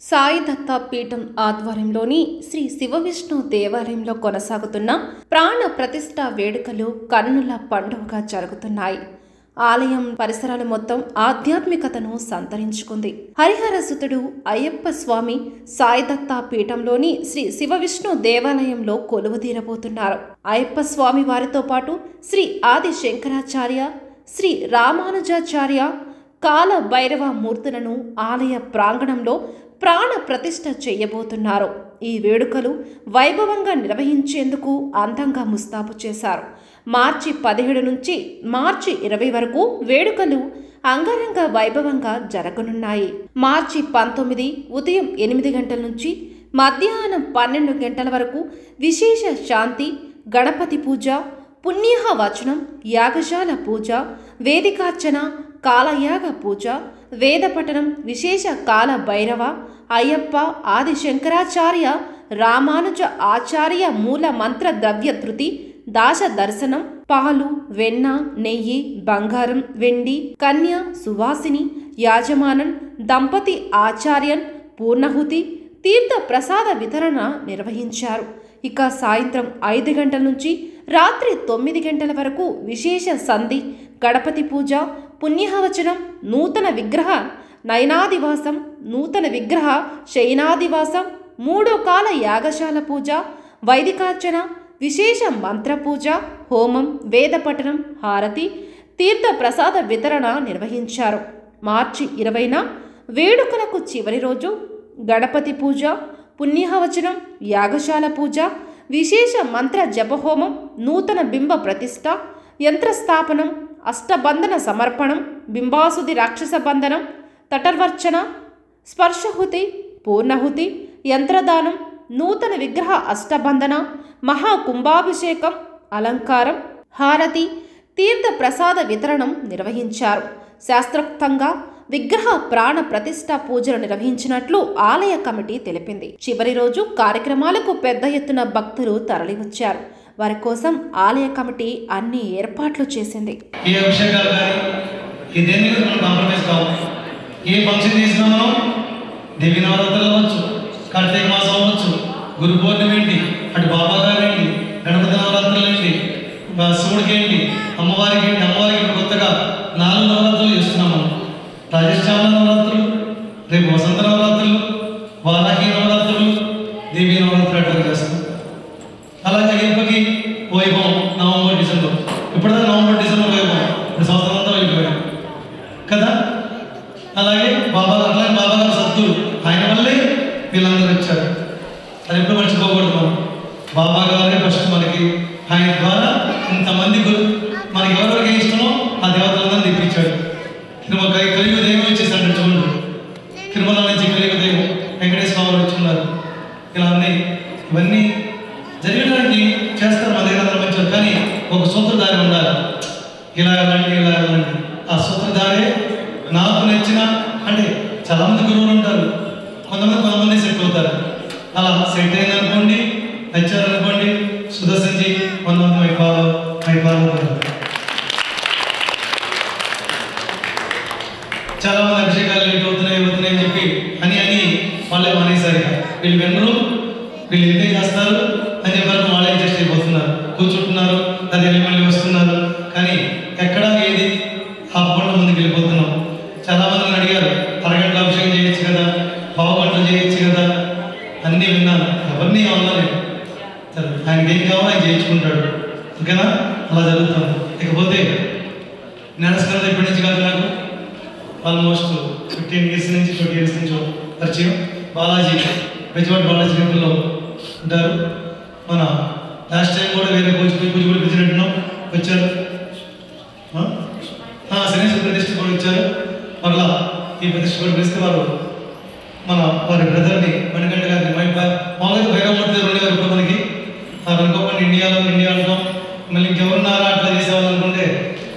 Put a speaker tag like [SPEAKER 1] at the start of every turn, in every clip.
[SPEAKER 1] సాయి దత్త పీఠం ఆధ్వర్యంలోని శ్రీ శివవిష్ణు దేవాలయంలో కొనసాగుతున్న ప్రాణ ప్రతిష్ఠ వేడుకలు కన్నుల పండుగగా జరుగుతున్నాయి. ఆలయం పరిసరాలు మొత్తం ఆధ్యాత్మికతను సంతరించుకుంది. హరిహర సుతుడు అయ్యప్ప స్వామి సాయి దత్త పీఠంలోని శ్రీ శివవిష్ణు దేవాలయంలో కొలువుదీరబోతున్నారు. అయ్యప్ప స్వామి వారితో పాటు శ్రీ ఆది శంకరాచార్య, శ్రీ రామానుజాచార్య, కాల భైరవ మూర్తులను ఆలయ ప్రాంగణంలో ప్రాణ ప్రతిష్ఠ చేయబోతున్నారు. ఈ వేడుకలు వైభవంగా నిర్వహించేందుకు అందంగా ముస్తాబు చేశారు. మార్చి 17 నుంచి మార్చి 20 వరకు వేడుకలు అంగరంగ వైభవంగా జరగనున్నాయి. మార్చి 19 ఉదయం 8 గంటల నుంచి మధ్యాహ్నం 12 గంటల వరకు విశేష శాంతి, గణపతి పూజ, పుణ్యహ వచనం, యాగశాల పూజ, వేదికార్చన, కాలయాగ పూజ, వేద పఠనం, విశేష కాల భైరవ, అయ్యప్ప, ఆది శంకరాచార్య, రామానుజ ఆచార్య మూల మంత్ర ద్రవ్య ధృతి, దాశ దర్శనం, పాలు, వెన్న, నెయ్యి, బంగారం, వెండి, కన్య, సువాసిని, యాజమానన్, దంపతి ఆచార్యన్, పూర్ణహుతి, తీర్థ ప్రసాద వితరణ నిర్వహించారు. ఇక సాయంత్రం 5 గంటల నుంచి రాత్రి 9 గంటల వరకు విశేష సంధి, గణపతి పూజ, పుణ్యహవచనం, నూతన విగ్రహ నయనాదివాసం, నూతన విగ్రహ శయనాదివాసం, 3వ కాల యాగశాల పూజ, వైదికార్చన, విశేష మంత్రపూజ, హోమం, వేద పఠనం, హారతి, తీర్థ ప్రసాద వితరణ నిర్వహించారు. మార్చి 20న వేడుకలకు చివరి రోజు గణపతి పూజ, పుణ్యహవచనం, యాగశాల పూజ, విశేష మంత్ర జపహోమం, నూతన బింబ ప్రతిష్ఠ, యంత్రస్థాపనం, అష్టబంధన సమర్పణం, బింబాసుది రాక్షస బంధనం, తటర్వర్చన, స్పర్శహుతి, పూర్ణహుతి, యంత్రదానం, నూతన విగ్రహ అష్టబంధన, మహాకుంభాభిషేకం, అలంకారం, హారతి, తీర్థ ప్రసాద వితరణం నిర్వహించారు. శాస్త్రోక్తంగా విగ్రహ ప్రాణ ప్రతిష్ఠ పూజలు నిర్వహించినట్లు ఆలయ కమిటీ తెలిపింది. చివరి రోజు కార్యక్రమాలకు పెద్ద ఎత్తున భక్తులు తరలివచ్చారు. వారి కోసం ఆలయ కమిటీ అన్ని ఏర్పాట్లు చేసింది.
[SPEAKER 2] ఏ ఫంక్షన్ చేసినా మనం దేవి నవరాత్రులు అవ్వచ్చు, కార్తీక మాసం అవ్వచ్చు, గురు పౌర్ణమి ఏంటి, అటు బాబా గారు ఏంటి, గణపతి నవరాత్రులు ఏంటి, శివుడికి ఏంటి, అమ్మవారికి ఏంటి, అమ్మవారికి కొత్తగా 4 నవరాత్రులు చేస్తున్నాం మనం. రాజశ్యామ నవరాత్రులు, రేపు వసంత నవరాత్రులు, వారాహి నవరాత్రులు, దేవి నవరాత్రులు అట్లా చేస్తాం. అలాగే అయ్యప్పకి వైభవం నవంబర్ డిసెంబర్, ఇప్పుడుదా నవంబర్ డిసెంబర్ వైభవం, ఇప్పుడు సంవత్సరం అంతా అయిపోయాం కదా. అలాగే అట్లాగే బాబా గారు సత్తులు, ఆయన వల్లే వీళ్ళందరూ వచ్చారు. అది ఎప్పుడు మర్చిపోకూడదు. మనం బాబా గారే ఫస్ట్ మనకి, ఆయన ద్వారా ఇంతమంది మనకి ఎవరెవరికి ఇష్టమో ఆ దేవతలందరూ తెప్పించాడు. కలియుగ దైవం వచ్చేసాడు. చూడండి, తిరుమల నుంచి కలియుగ దైవం వెంకటేశ్వర స్వామి వచ్చున్నారు. ఇలా అన్నీ ఇవన్నీ జరగడానికి చేస్తారు. మన దగ్గర అందరూ వచ్చారు, కానీ ఒక సూత్రధారి ఉండాలి. ఇలా వెళ్ళండి, ఇలా వెళ్ళండి. ఆ సూత్రధారే నాకు నచ్చిన, అంటే చాలామంది గురువులు ఉంటారు, కొంతమంది సెట్ అవుతారు. అలా సెట్ అయిందనుకోండి, నచ్చారనుకోండి, సుదర్శన్జీ కొంతమంది మైపాలు చాలామంది అభిషేకాలు లేట్ అవుతున్నాయి అని చెప్పి అని వాళ్ళే మానేసారు. వీళ్ళు వినరు, వీళ్ళు ఎంతే చేస్తారు అని చెప్పారు. వాళ్ళే ఇంట్రెస్ట్ అయిపోతున్నారు, కూర్చుంటున్నారు, అది మళ్ళీ వస్తున్నారు. కానీ ఎక్కడ ఏది ఆపకుండా ముందుకు వెళ్ళిపోతున్నాం. చాలామంది అడిగారు, అరగంటలో అభిషేకం చేయొచ్చు కదా, పావు గంటలు చేయొచ్చు కదా, అన్నీ విన్నాను. ఎవరిని అవ్వలేదు. ఆయనకి ఏం కావాలో ఆయన చేయించుకుంటాడు. ఓకేనా? అలా జరుగుతాం. ఇకపోతే నమస్కారం ఇప్పటి నుంచి కాదు, నాకు ఆల్మోస్ట్ 15 years నుంచి 20 years నుంచి పరిచయం. బాలాజీ, బెజవాడ బాలాజీ టెంపుల్లో ఉంటారు. మన లాస్ట్ టైం కూడా వేరే పూజ కూడా పిలిచినట్టున్నాం, వచ్చారు. శనేశ్వర ప్రతిష్ఠ కూడా వచ్చారు. మరలా ఈ ప్రతిష్ఠ కూడా పిలిస్తే వారి బ్రదర్ని మణికంఠ గారిని మామూలుగా భైరవమూర్తి గారు ఉండేవారు. ఇప్పుడు మనకి అనుకోకుండా ఇండియాలో మళ్ళీ ఇంకెవరున్నారా అట్లా చేసేవాళ్ళు అనుకుంటే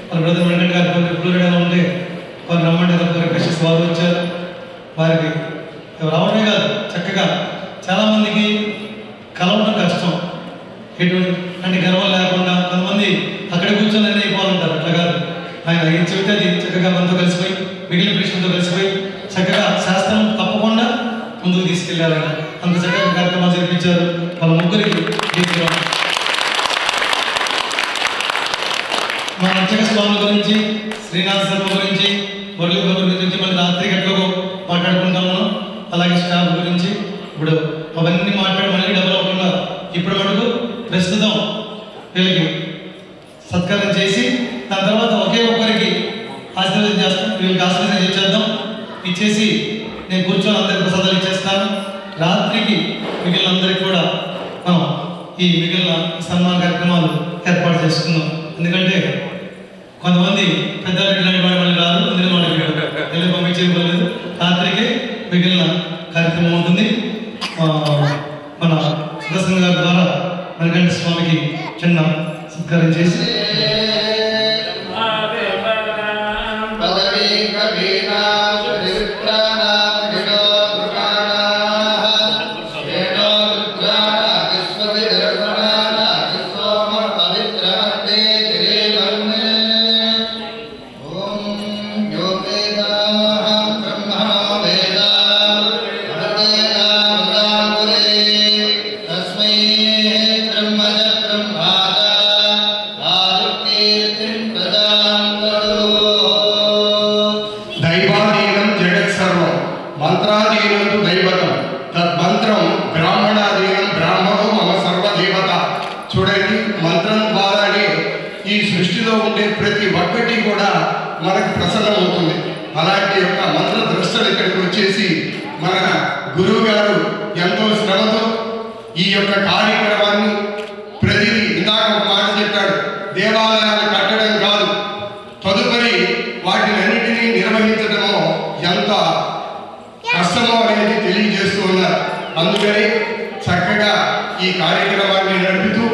[SPEAKER 2] వాళ్ళ బ్రదర్ మణికంఠ గారి ఫ్లోరిడాలో ఉంటే వాళ్ళు రమ్మంటే రిక్వెస్ట్ వాళ్ళు వచ్చారు. వారికి రావడమే కాదు, చక్కగా చాలామందికి కలవడం కష్టం, అంటే గర్వం లేకుండా కొంతమంది అక్కడ కూర్చొని అన్నీ అయిపోవాలంటారు. అట్లా కాదు, ఆయన ఏం చెబితే అది చక్కగా మనతో కలిసిపోయి, మిగిలిన కృష్ణుతో కలిసిపోయి చక్కగా శాస్త్రం తప్పకుండా ముందుకు తీసుకెళ్లారట. అంత చక్కగా కార్యక్రమాలు జరిపించారు. వాళ్ళ ముగ్గురికి మా అర్చక స్వామి గురించి, శ్రీనాథ శర్మ గురించి, మురళీ బాబు గురించి మళ్ళీ రాత్రి గట్లకు మాట్లాడుకుంటాము. అలాగే స్టాఫ్ గురించి ఇప్పుడు అవన్నీ మాట్లాడి మళ్ళీ డెవలప్ అవ్వకుండా ఇప్పుడు మటుకు ప్రస్తుతం వీళ్ళకి సత్కారం చేసి దాని తర్వాత ఒకే ఒక్కరికి ఆశీర్వాదం చేస్తాం. వీళ్ళకి ఆశీర్వాదం ఇచ్చేద్దాం. ఇచ్చేసి నేను కూర్చొని అందరికి ప్రసాదాలు ఇచ్చేస్తాను. రాత్రికి మిగిలిన అందరికి కూడా మనం ఈ మిగిలిన సన్మాన కార్యక్రమాలు ఏర్పాటు చేసుకుందాం. ఎందుకంటే కొంతమంది పెద్దవాళ్ళు ఇలాంటి వాడు మళ్ళీ రాదు, అందుకని వాళ్ళకి వెళ్ళి పంపించేయలేదు. రాత్రికి మిగిలిన కార్యక్రమం ఉంటుంది. మన సుదర్శన్ గారి ద్వారా మణికంఠ స్వామికి చిన్న సత్కారం చేసి
[SPEAKER 3] ప్రతి ఒక్కటి కూడా మనకు ప్రసన్నమవుతుంది. అలాంటి యొక్క మంత్ర ద్రష్టలు ఇక్కడికి వచ్చేసి మన గురువు గారు ఎంతో శ్రమతో ఈ యొక్క కార్యక్రమాన్ని ప్రతిదీ ఇందాక ఒక మాట చెప్పాడు, దేవాలయాలు కట్టడం కాదు, తదుపరి వాటిని అన్నిటినీ నిర్వహించడమో ఎంత కష్టమో అనేది తెలియజేస్తూ ఉన్నారు. అందుకని చక్కగా ఈ కార్యక్రమాన్ని నడుపుతూ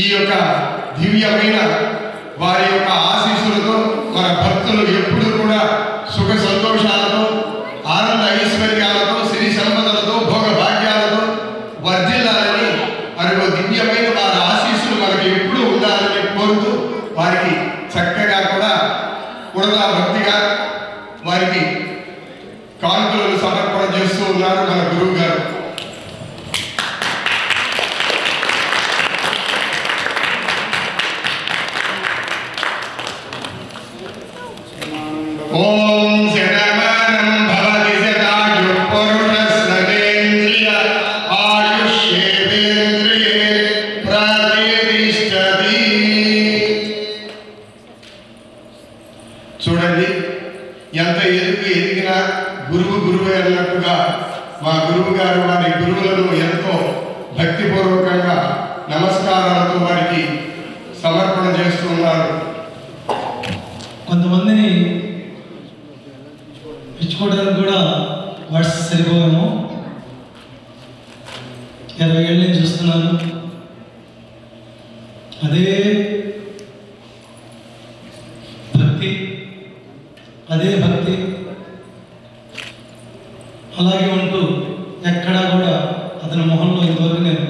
[SPEAKER 3] ఈ యొక్క దివ్యమైన వారి యొక్క ఆశీస్సులతో మన భక్తులు ఎప్పుడు కూడా సుఖ సంతోషాలతో, ఆనంద ఐశ్వర్యాలతో, సిరి సంపదలతో, భోగ భాగ్యాలతో వర్ధిల్లాలని, మరొక దివ్యమైన వారి ఆశీస్సులు మనకి ఎప్పుడు ఉండాలని కోరుతూ వారికి చక్కగా కూడా ఉడతా భక్తిగా వారికి కానుకలను సమర్పణ చేస్తూ ఉన్నారు మన గురువు గారు. ఓం శతమానం భవతి శతాయు పురుషస్సతేంద్రియ ఆయుష్యేంద్రియే ప్రతిష్టతి. చూడండి ఎంత ఎదిగినా గురువు అన్నట్టుగా మా గురువు గారు వారి గురువులను ఎంతో భక్తిపూర్వకంగా నమస్కారాలతో వారికి సమర్పణ చేస్తున్నారు.
[SPEAKER 2] కొంతమందిని ఇచ్చుకోవడానికి కూడా వర్డ్స్ సరిపోయేమో. 20 ఏళ్ళ నుంచి చూస్తున్నాను. అదే భక్తి అలాగే ఉంటూ ఎక్కడా కూడా అతని మొహంలో ఇంతవరకు నేను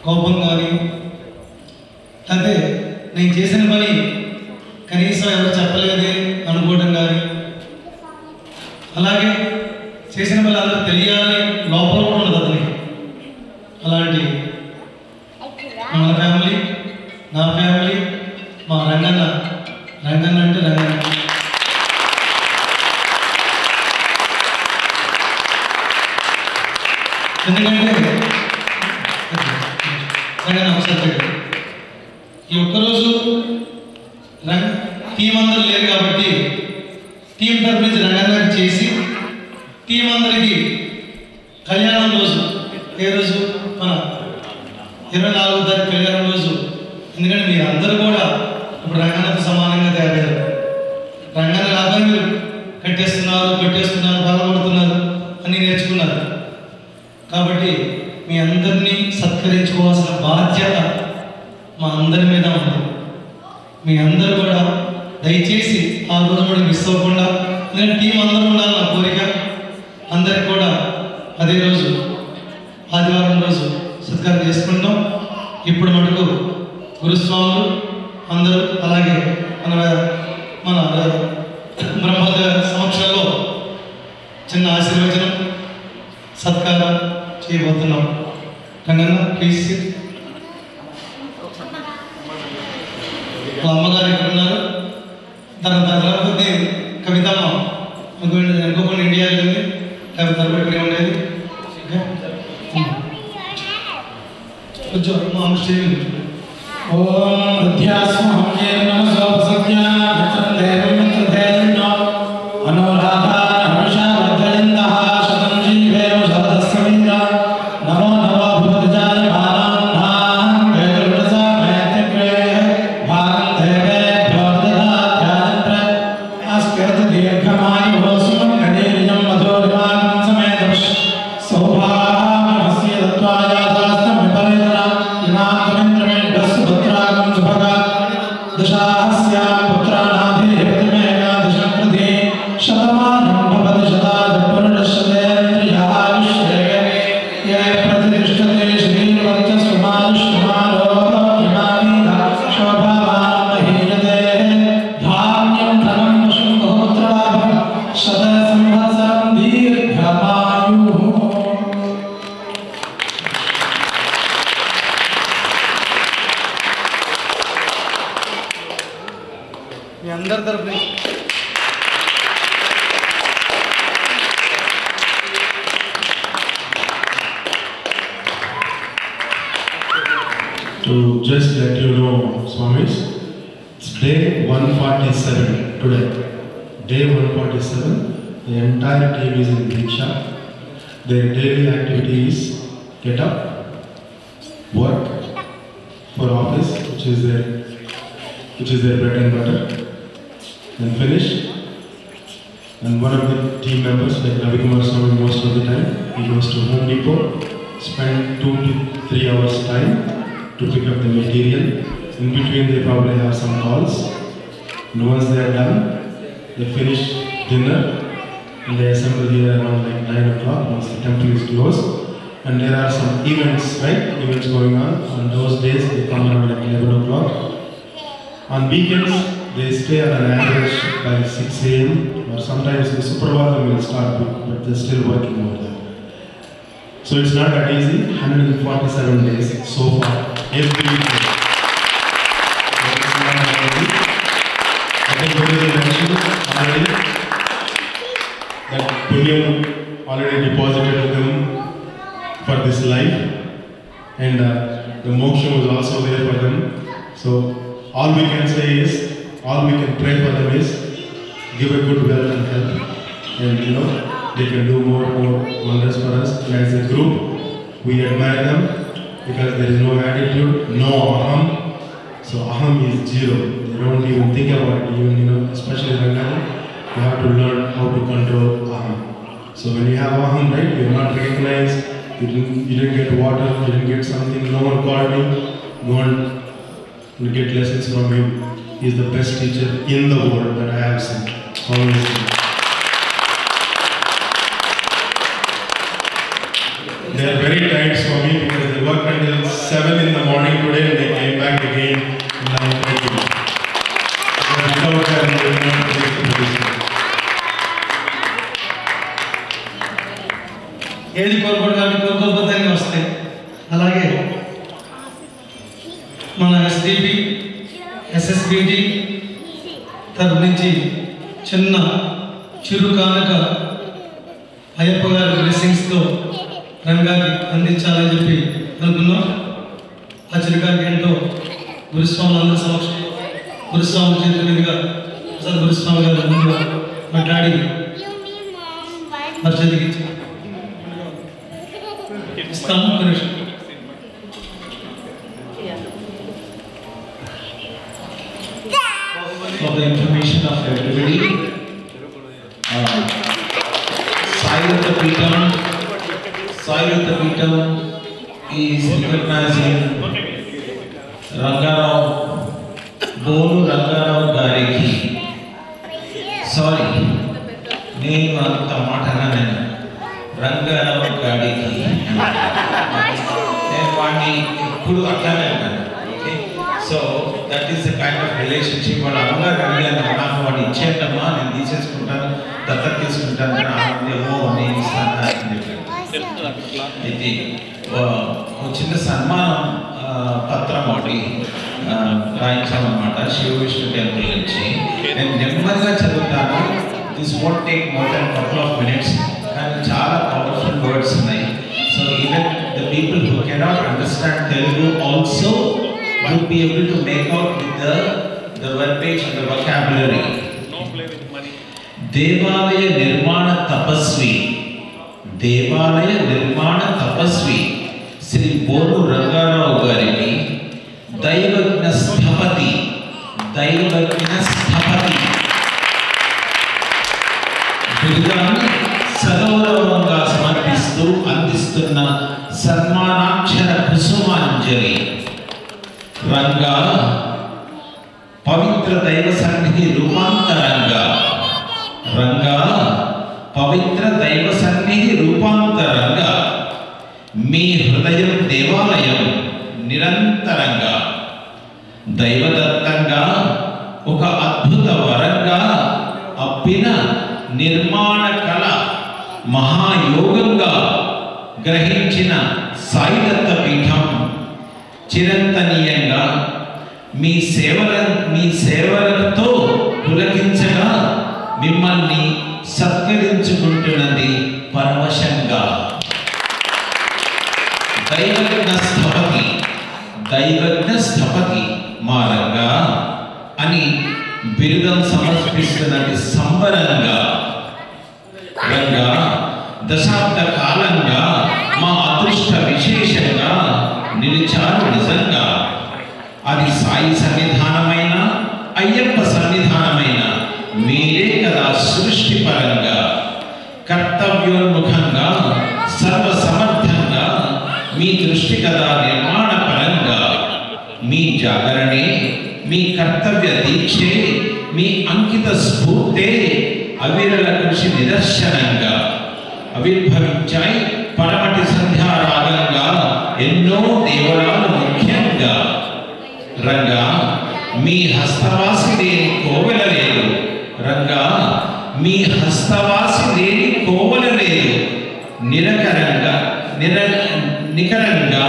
[SPEAKER 2] కోపం కానీ అదే నేను చేసిన పని కనీసం ఎవరు చెప్పలేదే అనుకోవడం కానీ, అలాగే చేసిన పని అందరూ తెలియాలి లోపల కూడా ఉండదు అతనికి. అలాంటి మన ఫ్యామిలీ, నా ఫ్యామిలీ, మా రంగన్న అంటే రంగన్న. ఎందుకంటే రంగన్న ఒకసారి ఈ ఒక్కరోజు టీం అందరూ లేరు కాబట్టి టీం తరఫు నుంచి రంగన్నకి చేసి టీం అందరికీ కళ్యాణం రోజు, ఏ రోజు మన 24వ తారీఖు కళ్యాణం రోజు. ఎందుకంటే మీరు అందరూ కూడా ఇప్పుడు రంగన్నతో సమానంగా తయారయ్యారు. రంగన్న లాగా మీరు కట్టేస్తున్నారు, బాధపడుతున్నారు అని నేర్చుకున్నారు. కాబట్టి మీ అందరినీ సత్కరించుకోవాల్సిన బాధ్యత మా అందరి మీద ఉంది. మీ అందరూ కూడా దయచేసి ఆ రోజు కూడా మిస్ అవ్వకుండా, నేను టీం అందరూ ఉండాలి నా కోరిక. అందరికి కూడా అదే రోజు ఆదివారం రోజు సత్కారం చేసుకుంటాం. ఇప్పుడు మటుకు గురుస్వాములు అందరూ అలాగే మన బ్రహ్మోదయ సమక్షంలో చిన్న ఆశీర్వచనం సత్కారం చేయబోతున్నాం. రంగన్న ప్లీజ్. వాళ్ళ అమ్మగారు ఇక్కడ ఉన్నారు. దాని తర్వాత కవితమ్మ అనుకోకుండా ఇండియా వెళ్ళింది. కవిత ఇక్కడే ఉండేది. కొంచెం మా స్టేజ్ మీ అందరి తరఫున
[SPEAKER 4] To just let you know, Swamis, it's day 147 today. Day 147, the entire team is in Diksha. Their daily activity is get up, work for office, which is their bread and butter, then finish. And one of the team members, like Ravi Kumar Swami, most of the time, he goes to Home Depot, spend 2 to 3 hours time to pick up the material. In between they probably have some calls. And once they are done, they finish dinner and they assemble here around like 9 o'clock once the temple is closed. And there are some events, right? Events going on. On those days they come around like 11 o'clock. On weekends they stay on an average by 6 a.m. or sometimes the Suprabhatam will start, but they're still working over there. So it's not that easy. 147 days so far, every week. So it's not that easy. I think Guru mentioned already that Punyam already deposited with them for this life, and the moksha was also there for them. So all we can say is, all we can pray for them is, give a good wealth and health, and they can do more wonders for us. And as a group, we admire them because there is no attitude, no aham. So aham is zero. They don't even think about it. Even especially Rangana, you have to learn how to control aham. So when you have aham, right, you are not recognized. You didn't get water. You didn't get something. No one called me. Go and get lessons from him. He is the best teacher in the world that I have seen. Honestly. They are very tired for me because they worked until 7 in the morning today and they came back again at 9:30. Without them, they will not take the position.
[SPEAKER 2] ఏది కోరుకోకపోతే వస్తాయి. అలాగే మన SDP ఎస్ఎస్బిటి తరఫు నుంచి చిన్న చిరు కానుక అయ్యప్ప గారి బ్లెస్సింగ్స్తో రంగాకి అందించాలని చెప్పి అనుకున్నాం. ఆ చిరుకానికి ఏంటో గురుస్వామి అందరి సమక్షంలో గురుస్వామి చేతుల మీదుగా ప్రసాద్ గురుస్వామి గారు ముందుగా మాట్లాడి వారి చేతికి ఇస్తాము. Connection
[SPEAKER 5] for the information of everybody, Sai Ruttapeetham is recognizing Rangarao, Bolu Rangarao Gariki. Sorry, name anta maatana Rangarao Gariki. Then vani ippudu atlane untadu. Okay, so that is the kind of relationship. Vaadu amma garigana naaku vaadu ఇచ్చేటమ్మా నేను తీసేసుకుంటాను దత్తత తీసుకుంటాను అని ఆనందమో నేను ఇస్తాను అని చెప్పాను. ఇది చిన్న సన్మానం పత్రం ఒకటి రాయించామన్నమాట శివ విష్ణు టెంపుల్ నుంచి. నేను నెమ్మదిగా చదువుతాను. This won't take more than couple of minutes. కానీ చాలా పవర్ఫుల్ వర్డ్స్ ఉన్నాయి. So even the people who cannot understand Telugu also would be able to make out with the verbiage and the vocabulary. దేవాలయ నిర్మాణ తపస్వి Shri bore Rangarao గారికి దైవజ్ఞ స్థపతి బిరుదాన్ని సగౌరవంగా సమర్పిస్తూ అందిస్తున్న సన్మానాక్షర కుసుమాంజలి. రంగా పవిత్ర దైవ సన్నిధి రూపాంతరంగా మీ హృదయం దేవాలయం నిరంతరంగా దైవదత్తంగా ఒక అద్భుత వరంగా అప్పిన నిర్మాణ కళ మహాయోగంగా గ్రహించిన సాయిదత్త పీఠం చిరంతనీయంగా మీ సేవలతో పులకించగా మిమ్మల్ని సత్కరించుకుంటున్నది పరవశంగా. దైవజ్ఞ స్థపతి మారంగా అని బిరుదం సమర్పిస్తున్నది సంబరంగా. రంగా దశాబ్ద కాలంగా మా అదృష్ట విశేషంగా నిలిచారు నిజంగా. అది సాయి సన్నిధానమైన అయ్యప్ప సన్నిధానమైన మీరే కదా సృష్టిపరంగా కర్తవ్యోన్ముఖంగా సర్వసమర్థంగా మీ దృష్టి కదా నిర్మాణ పరంగా. మీ జాగరణే మీ కర్తవ్య దీక్షే మీ అంకిత స్ఫూర్తే అవిరల కృషి నిదర్శనంగా ఆవిర్భవించాయి పరమటి సంధ్యారాగంగా ఎన్నో దేవరాలు ముఖ్యంగా. రంగా మీ హస్తవాసి లేని కోవెల లేదు. రంగా మీ హస్తవాసి లేని కోవెల లేదు. నికరంగా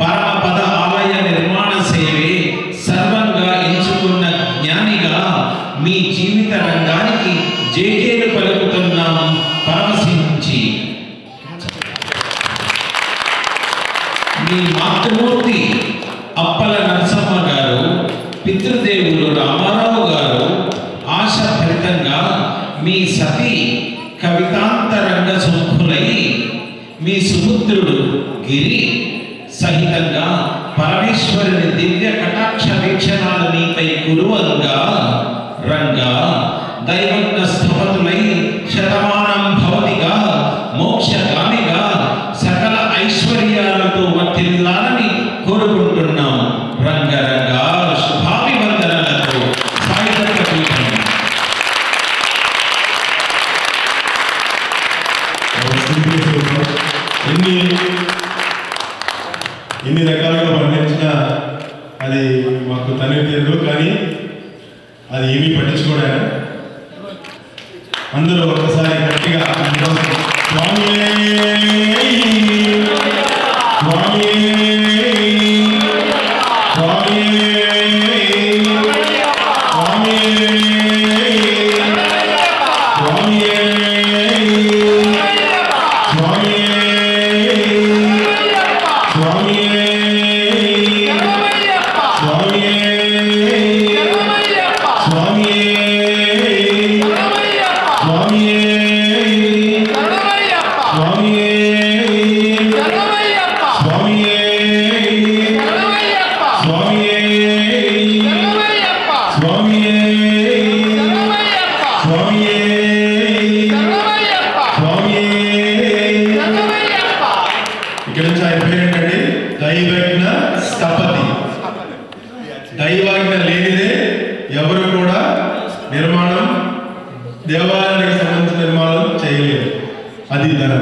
[SPEAKER 5] పరమపద ఆలయ నిర్మాణ సేవే సర్వంగా ఎంచుకున్న జ్ఞానిగా మీ జీవిత రంగానికి జేజేలు పలుకుతున్నాం పరమశించి. మీ మాతృమూర్తి అప్పల నరసమ్మ గారు, పితృదేవులు రామారావు గారు ఆశాభరితంగా మీ సతీ కవితాంతరంగ సుముఖులై మీ సుపుత్రుడు గిరి సహితంగా పరమేశ్వరుని దివ్య కటాక్ష వీక్షణాలు మీపై కురువంగా. రంగా దైవజ్ఞ స్థపతులై శతమానం భవతిగా మోక్షగామిగా సకల ఐశ్వర్యాలతో వర్తిల్లాలని కోరుకుంటున్నాం. రంగరంగా శుభాభివందనలతో సాయిదత్త పీఠం.
[SPEAKER 4] ఎన్ని రకాలుగా వర్ణించినా అది మాకు తనివి తీరదు. కానీ అది ఏమీ పట్టించుకోవడానికి అందరూ ఒకసారి గట్టిగా ఇక్కడ నుంచి ఆయన పేరేంటండి? దైవజ్ఞ స్థపతి. దైవాజ్ఞ లేనిదే ఎవరు కూడా నిర్మాణం దేవాలయానికి సంబంధించిన నిర్మాణం చేయలేరు. అది ధర.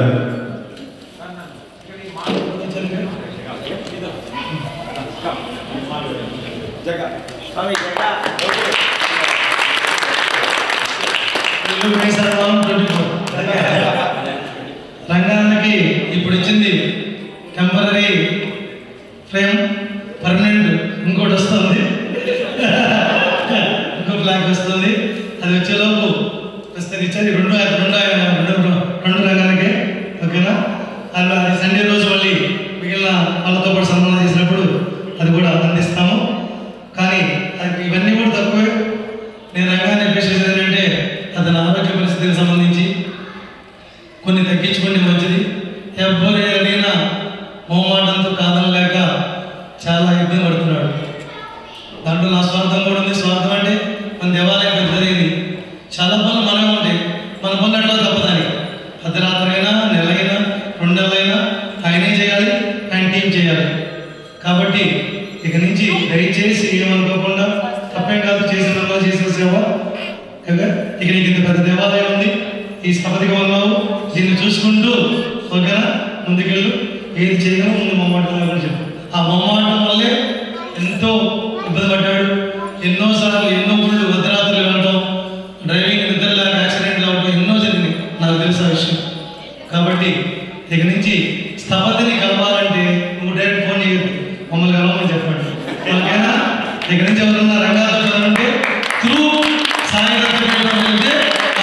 [SPEAKER 2] రంగానికి అలాగే ఇప్పుడు ఇచ్చింది టెంపరీ ఫ్రేమ్, పర్మనెంట్ ఇంకోటి వస్తుంది, ఇంకో ఫ్లాగ్ వస్తుంది. అది వచ్చేలోపు ప్రస్తుతం ఇచ్చేది రెండు రంగానికే. ఓకేనా? అది సండే రోజు మళ్ళీ మిగిలిన వాళ్ళతో పాటు సన్మానం చేసినప్పుడు అది కూడా అందిస్తాము. కానీ అది ఇవన్నీ కూడా తక్కువే. నేను రంగాన్ని అప్రిషియేట్ ఏంటంటే అతని ఆరోగ్య పరిస్థితికి సంబంధించి కొన్ని తగ్గించుకుంటే మంచిది. ఎవరు అడిగినా మొహమాటంతో కాదనలేక చాలా ఇబ్బంది పడుతున్నాడు. దాంట్లో నా స్వార్థం కూడా ఉంది. స్వార్థం అంటే మన దేవాలయం పెద్దది, చాలా పనులు మనమే ఉంటాయి. మన పనులు అట్లా తప్పదని అర్ధరాత్రి అయినా, నెలైనా, 2 నెలలైనా ఆయనే చేయాలి, ఆయన టీం చేయాలి. కాబట్టి ఇక నుంచి దయచేసి ఏమనుకోకుండా, తప్పేం కాదు, చేసిన సేవ. ఇక నీకు ఇంత పెద్ద దేవాలయం ఉంది, ఈ స్థపతిగా ఉన్నావు, దీన్ని చూసుకుంటూ ఓకేనా ముందుకెళ్ళు. ఏది చేయగలవు ముందు మొమ్మాటం చెప్పు. ఆ మొమ్మాటం వల్లే ఎంతో ఇబ్బంది పడ్డాడు. ఎన్నోసార్లు ఎన్నో ఊళ్ళు అర్ధరాత్రులు వెళ్ళటం, డ్రైవింగ్ నిద్రలేక యాక్సిడెంట్లు అవ్వడం ఎన్నో జరిగింది, నాకు తెలుసు ఆ విషయం. కాబట్టి ఇక నుంచి స్థపతిని కలవాలంటే నువ్వు డైరెక్ట్ ఫోన్ చేయొద్దు, మమ్మల్ని కలవమని చెప్పండి. ఓకేనా? ఇక నుంచి ఎవరన్నా రంగాతో చదవంటే త్రూ సాయంత్రం వెళ్తే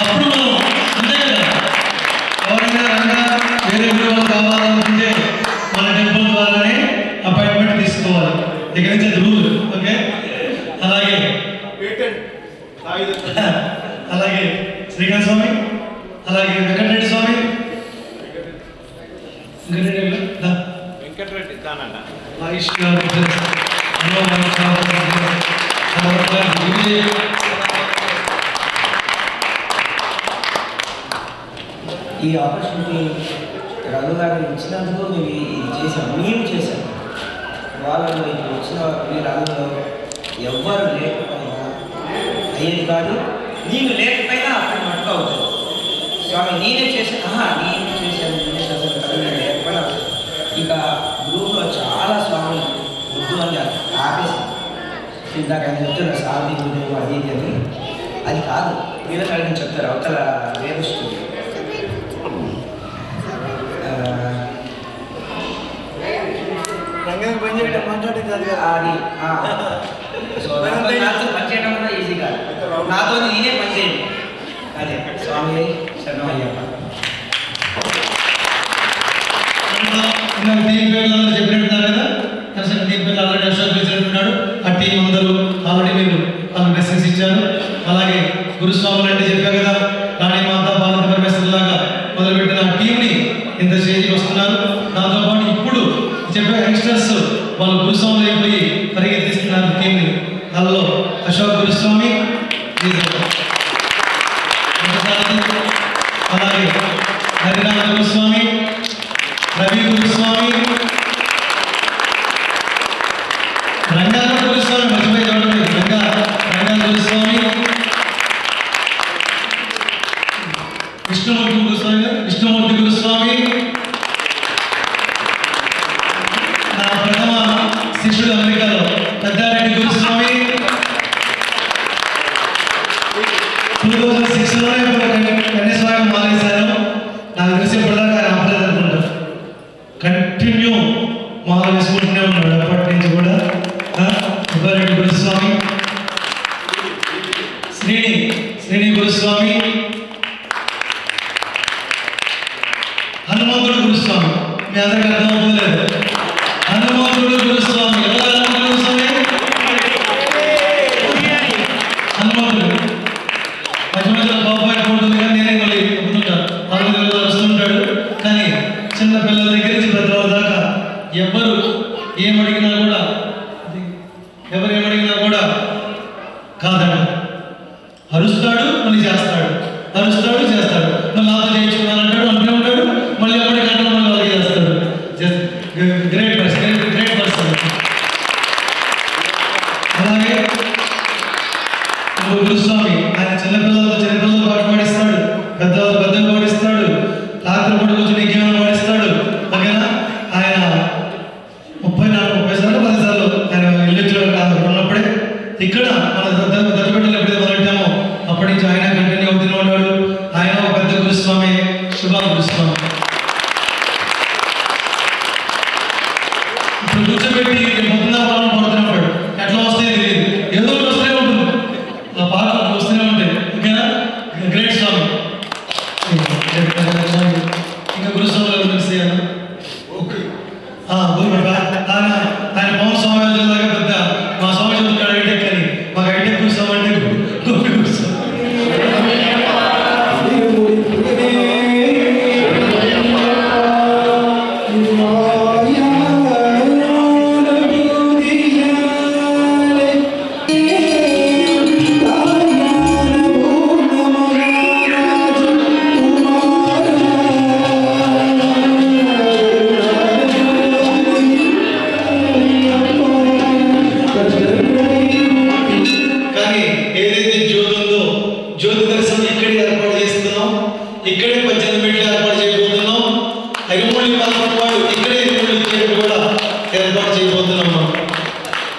[SPEAKER 2] అప్పుడు మనం అంతే కదా. ఎవరైనా రంగా వేరే ఊరు కావాలనుకుంటే మన టెంపుల్ ద్వారానే అపాయింట్మెంట్ తీసుకోవాలి. ఇక నుంచి అది రూల్. ఓకే? అలాగే శ్రీకాంత్ స్వామి, అలాగే వెంకటరెడ్డి స్వామి, వెంకటరెడ్డి ఆయుష్ గారు,
[SPEAKER 6] ఈ ఆపర్చునిటీ రఘు గారు ఇచ్చినందుకు మేము ఇది చేసాం, మేము చేసాం. వాళ్ళలో ఇప్పుడు వచ్చిన వీళ్ళందరూ ఎవ్వరు లేకపోయినా అయ్యేది కాదు. నీకు లేకపోయినా అక్కడ మట్టుకు అవుతుంది. స్వామి నేనే చేశాను, నేనే చేశాను కదా, నేను లేకపోయినా ఇక గ్రూప్లో చాలా స్వామి వద్దు అని ఆపేసి ఇందాక ఆయన చెప్తున్నారు సామి గురుదేవు అది ఇది అని. అది కాదు, వీళ్ళకి అడిగి చెప్తారు అవతల వేరుస్తుంది. అది సో నాతో పనిచేయడం కూడా ఈజీ కాదు, నాతో నేనే పనిచేయండి. అదే స్వామి శరణం అయ్యప్ప.
[SPEAKER 2] టీం పేర్లు చెప్పినట్టున్నారు కదా, కలిసిన టీం పేర్లు ఆల్రెడీ అశోక్ పిలిచినట్టున్నాడు. ఆ టీం అందరూ ఆల్రెడీ మీరు వాళ్ళకి మెసేజ్ ఇచ్చారు. అలాగే గురుస్వాములు అంటే చెప్పారు కదా, రాణి మాత భారత పరమేశ్వరు లాగా మొదలుపెట్టిన ఆ టీంని ఇంత స్టేజ్కి వస్తున్నారు. దాంతోపాటు ఇప్పుడు చెప్పే యంగ్స్టర్స్ వాళ్ళు గురుస్వాములు అయిపోయి పరిగెత్తిస్తున్నారు టీంని. వాళ్ళలో అశోక్ గురుస్వామి, అలాగే హరినాథ గురుస్వామి, రవి గురుస్వామి, రంగా గురుస్వామి, మర్చిపోయి చూడండి, రంగా గురుస్వామి, విష్ణుమూర్తి గురుస్వామి, నా ప్రథమ శిష్యుడు అమెరికాలో పెద్దారెడ్డి గురుస్వామి, 2006లోనే కన్యాస్వామి మానేశారు. నాకు తెలిసి ఇప్పటిదాకా ఆయన ఆపలేదు అనుకుంటారు. కంటిన్యూ మాల వేసుకుంటూనే ఉన్నాడు అప్పటి నుంచి కూడా. పెద్దారెడ్డి గురుస్వామి, శ్రీని గురుస్వామి, హనుమంతుడు గురుస్వామి. మీ అందరికీ అర్థమవుతలేదు. హనుమంతుడు గురుస్వామి, గురుస్వామి హనుమంతుడు మధ్య మధ్యలో బాబాయ్ ఉంటుంది కానీ నేనే మళ్ళీ ఒప్పుతుంటాను. వాళ్ళు వస్తుంటాడు. కానీ చిన్న పిల్లల దగ్గర నుంచి పెద్దవాళ్ళ దాకా ఎవరు ఏమడిగినా కూడా కాదండి. అరుస్తాడు, మళ్ళీ చేస్తాడు, అరుస్తాడు, చేస్తాడు, మళ్ళీ నాతో చేయించుకున్నానంటాడు, అంటూ ఉంటాడు, మళ్ళీ అప్పటి గంటలు మళ్ళీ వాళ్ళకి చేస్తాడు. Great person. అలాగే గురుస్వామి ఆయన చిన్నపిల్లలతో పాటు పాడిస్తాడు, పెద్దలు పాడిస్తాడు, రాత్రి పూట కూర్చొని ఇంకేమైనా పాడిస్తాడు. ఓకేనా? ఆయన 30 సార్లు 10 సార్లు ఇప్పుడు కూర్చోబెట్టి పొద్దున్న పాలన పడుతున్నప్పుడు ఎట్లా వస్తాయో తెలియదు, ఏదో ఒకటి వస్తూనే ఉంటుంది, ఆ పాటలు వస్తూనే ఉంటాయి. ఓకేనా? గ్రేట్ స్వామి. ఇంకా గురుస్వామి తెలిసి ఓకే ఆయన పవన్ స్వామి దాకా పెద్ద మా స్వామి చెప్తున్నాడు హైటెక్ అని. మాకు హైటెక్ గురుస్వామి అంటే గోపి గురుస్వామి.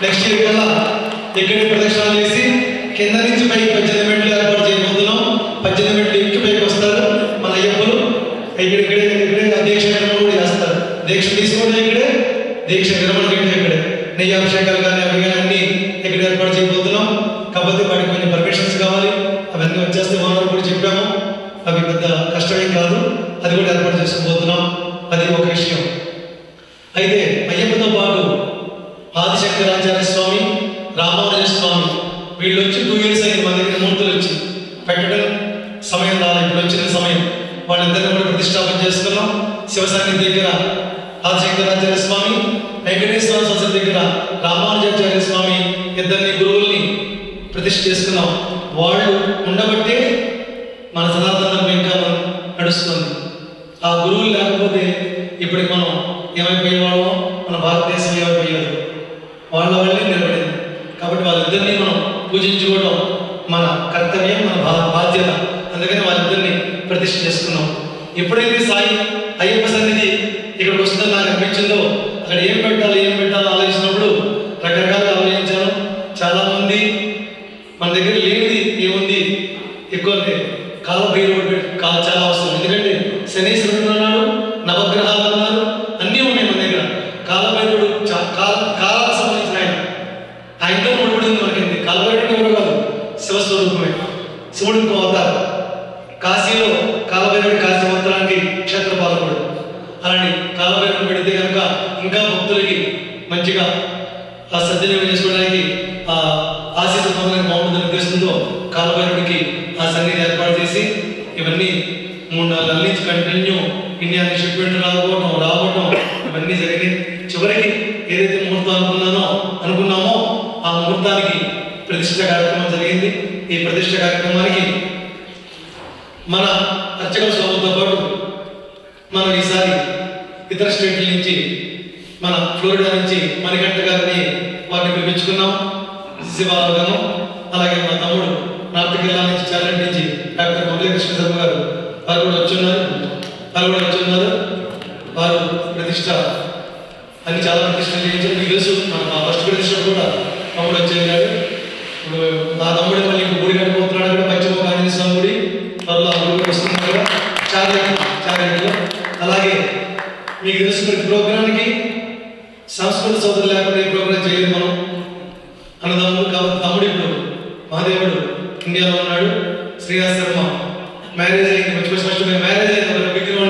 [SPEAKER 2] నెక్స్ట్ ఇయర్ కల్లా ఇక్కడే ప్రదక్షిణాలు చేసి కింద నుంచి పైకి 18 మెట్లు ఏర్పాటు చేయబోతున్నాం. 18 మెట్లు ఎక్కి పైకి వస్తారు మన అయ్యప్పలు. ఇక్కడే దీక్ష విరమణ కూడా చేస్తారు. దీక్ష తీసుకోవడం ఇక్కడే, దీక్ష విరమణ కంటే ఇక్కడే, నెయ్యి అభిషేకాలు కానీ అవి కానీ అన్నీ ఇక్కడ ఏర్పాటు చేయబోతున్నాం. కాకపోతే వాటికి కొంచెం పర్మిషన్స్ కావాలి, అవన్నీ వచ్చేస్తే ఓనర్ కూడా చెప్పాము. అవి పెద్ద కష్టమేం కాదు, అది కూడా ఏర్పాటు చేసుకోబోతున్నాం. అది ఒక విషయం. అయితే అయ్యప్పతో పాటు ఆదిశంకరాచార్య స్వామి, రామానుజ స్వామి వీళ్ళు వచ్చి 2 years అయింది మన దగ్గర మూర్తులు వచ్చి పెట్టడం. సమయం రాలేదు, ఇప్పుడు వచ్చిన సమయం. వాళ్ళందరినీ కూడా ప్రతిష్టాపన చేసుకున్నాం. శివసాని దగ్గర ఆదిశంకరాచార్య స్వామి, వెంకటేశ్వర సరస్వతి దగ్గర రామానుజాచార్య స్వామి ఇద్దరిని గురువుల్ని ప్రతిష్ఠ చేసుకున్నాం. వాళ్ళు ఉండబట్టే మన సనాతన ధర్మం ఇంకా నడుస్తుంది. ఆ గురువులు లేకపోతే ఇప్పటికి మనం ఏమైపోయేవాళ్ళం, మన భారతదేశం ఏమైపోయేది, వాళ్ళ వల్లే నిలబడింది. కాబట్టి వాళ్ళిద్దరినీ మనం పూజించుకోవడం మన కర్తవ్యం, మన బాధ్యత. అందుకని వాళ్ళిద్దరినీ ప్రతిష్ఠ చేసుకున్నాం. ఎప్పుడైతే సాయి అయ్యప్ప సన్నిధి ఇక్కడికి వస్తుందని నాకు అనిపించిందో, అక్కడ ఏం పెట్టాలో ఆలోచించినప్పుడు రకరకాలుగా ఆలోచించాను. చాలామంది మన దగ్గర లేనిది ఏముంది, ఎక్కువ కాలభైరవుడు చాలా అవసరం. ఎందుకంటే శనీశ్వరుడు అన్నాడు, నవగ్రహాలు అన్నారు, అన్నీ ఉన్నాయి మన దగ్గర. కాలభైరవుడు కాలానికి సంబంధించిన ఆయనతో ముడిపడింది మనకి. కాలభైరవుడు ఎవరు కాదు, శివస్వరూపమే, శివుడికి అవతారం. కాశీలో కాలభైరవుడి కాశీ మంత్రానికి క్షేత్రపాలకుడు. అలాంటి కాలభైరవుడు పెడితే కనుక ఇంకా భక్తులకి మంచిగా ఆ సద్వినియోగం చేసుకోవడానికి ఆశీస్సు పొందడానికి బాగుంటుందని ఉద్దేశంతో కాలభైరవుడికి ఆ సన్నిధి ఏర్పాటు చేసి ఇవన్నీ 3-4 నెలల నుంచి కంటిన్యూ ఇండియాని షిప్మెంట్ రావడం ఇవన్నీ జరిగినాయి. చివరికి ఏదైతే ముహూర్తం అనుకున్నామో ఆ ముహూర్తానికి ప్రతిష్ఠ కార్యక్రమం జరిగింది. ఈ ప్రతిష్ఠ కార్యక్రమానికి మన అర్చకుల స్వామితో పాటు మనం ఈసారి ఇతర స్టేట్ల నుంచి, మన ఫ్లోరిడా నుంచి మణికంఠ గారిని వారిని పిలిపించుకున్నాం. శివాగం. అలాగే మా తమ్ముడు నార్త్ కేరళ నుంచి, చాలెంట్ నుంచి డాక్టర్ మురళీకృష్ణ శర్మ గారు వారు కూడా వచ్చున్నారు. వారు ప్రతిష్ట అని చాలా ప్రతిష్టలు చేయించారు. మీకు తెలుసు, మా ఫస్ట్ ప్రతిష్ట కూడా తమ్ముడు వచ్చేది. ఇప్పుడు నా తమ్ముడు మళ్ళీ గుడి కట్టుకుంటున్నాడు కూడా, పశ్చిమ ఆంజనేయ స్వామి గుడి త్వరలో ఆ గుడి వస్తున్నారు కూడా చారెట్లో. అలాగే మీకు తెలుసు, ప్రతి ప్రోగ్రాంకి సంస్కృత సోదరులు లేకుండా ఈ ప్రోగ్రాం చేయలేదు మనం అన్నదమ్ముడు. కాబట్టి తమ్ముడు ఇప్పుడు మహాదేవుడు ఇండియాలో ఉన్నాడు. శ్రీనివాస్ శర్మ మ్యారేజ్ అయింది, మంచి ఫస్ట్ మ్యారేజ్ అయింది. ఒక విగ్రహం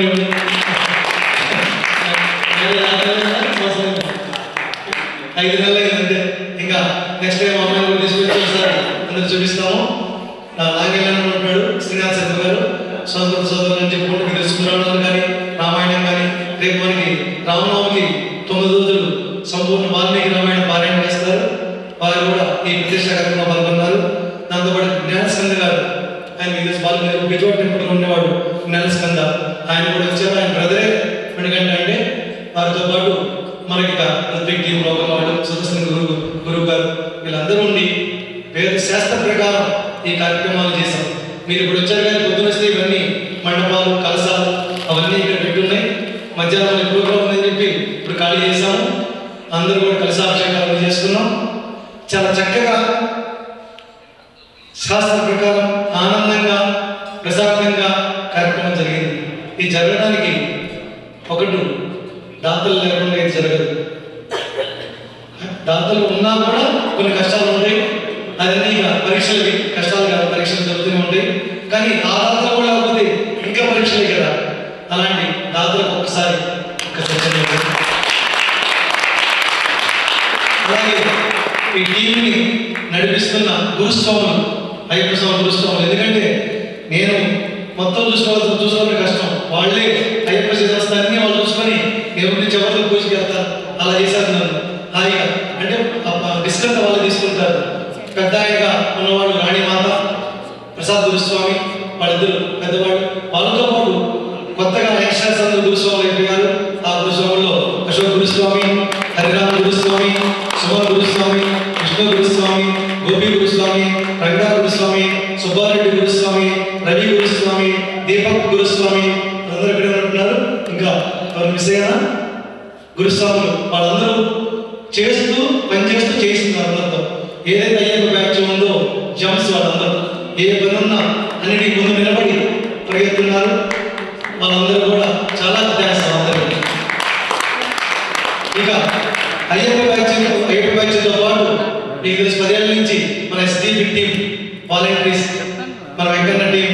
[SPEAKER 2] 5 నెలలు అయిందంటే. ఇంకా నెక్స్ట్ టైం అమ్మాయిని కూడా తీసుకొచ్చి సార్ అందరూ చూపిస్తాము. నాగేళ్ళని ఉంటాడు శ్రీనివాస్ శర్మ గారు, సంస్కృత సోదరులు అని చెప్పుకుంటూ మీరు తెలుసుకున్నాడు. కానీ రామాయణం కానీ రేపు మనకి రామనవమికి 9 రోజులు సంపూర్ణ వాల్మీకి రామాయణ పారాయణ చేస్తారు. వారు కూడా ఈ ప్రతిష్ట కార్యక్రమంలో పాల్గొన్నారు. దాంతోపాటు జ్ఞానస్కంద గారు, ఆయన మీకు పాల్గొన్నారు, బిజోడ్ టెంపుల్లో ఉండేవాడు జ్ఞానస్కంద, ఆయన కూడా వచ్చారు. ఆయన బ్రదరే ఎందుకంటే అంటే వారితో పాటు మనకి ఋత్విక్ టీం లోకల్ వాళ్ళు, సుదర్శన్ గురువు గారు, వీళ్ళందరూ ఉండి వేద శాస్త్ర ప్రకారం ఈ కార్యక్రమాలు చేశాం. మీరు ఇప్పుడు వచ్చారు కానీ పొద్దున వస్తే ఇవన్నీ మండపాలు, కలసాలు అవన్నీ ఇక్కడ పెట్టున్నాయి. మధ్యాహ్నం ప్రోగ్రాం ఉందని చెప్పి ఇప్పుడు ఖాళీ చేశాము. అందరూ కూడా కలసాభిషేకాలు చేసుకున్నాం. చాలా చక్కగా శాస్త్ర ప్రకారం ఆనందంగా ప్రశాంతంగా కార్యక్రమం జరిగింది. ఇది జరగడానికి ఒకటి దాతలు లేకుండా ఇది జరగదు. దాతలు ఉన్నా కూడా కొన్ని కష్టాలు ఉంటాయి. అదన్నీ ఇక పరీక్షలకి కష్టాలు కాదు, పరీక్షలు జరుగుతూనే ఉంటాయి. కానీ ఆ దాతలు కూడా లేకపోతే ఇంకా పరీక్షలే కదా. అలాంటి దాతలకు ఒక్కసారి అలాగే ఈ టీంని నడిపిస్తున్న గురుస్వాములు, అయ్యప్ప స్వామి గురుస్వాములు. ఎందుకంటే నేను మొత్తం చూసుకోవడం కష్టం. వాళ్ళే అయ్యప్ప చేస్తారని వాళ్ళు చూసుకొని దేవుడి నుంచి ఎవరితో పూజకి వెళ్తారు. అలా చేశారు నన్ను హాయిగా. అంటే డిస్కౌంట్ వాళ్ళు తీసుకుంటారు. పెద్ద ఆయనగా ఉన్నవాళ్ళు రాణిమాత, ప్రసాద్ గురుస్వామి, వాళ్ళిద్దరు పెద్దవాళ్ళు. వాళ్ళతో పాటు కొత్తగా యంగ్స్టర్స్ అందరూ గురుస్వాములు అయిపోయారు. ఆ గురుస్వాముల్లో అశోక్ గురుస్వామి, హరిరామ గురుస్వామి, సుమన్ గురుస్వామి, విష్ణు గురుస్వామి, గోపి గురుస్వామి, రంగా గురుస్వామి, సుబ్బారెడ్డి గురుస్వామి, రవి గురుస్వామి, దీపక్ గురుస్వామి, అందరూ ఇక్కడే ఉంటున్నారు. ఇంకా ఎవరు మిస్ అయ్యారా? గురుస్వాములు వాళ్ళందరూ చేస్తూ పనిచేస్తూ చేస్తున్నారు. అందరితో ఏదైతే అయ్యప్ప బ్యాచ్ ఉందో జమ్స్ వాళ్ళందరూ ఏ పని ఉన్నా అన్నిటికీ ముందు నిలబడి పరిగెత్తున్నారు. వాళ్ళందరూ కూడా చాలా థ్యాంక్స్ అందరూ. ఇక అయ్యప్ప బ్యాచ్తో పాటు మీకు తెలుసు 10 ఏళ్ళ నుంచి మన ఎస్టీపీ టీం, వాలంటీర్స్, మన వెంకన్న టీం,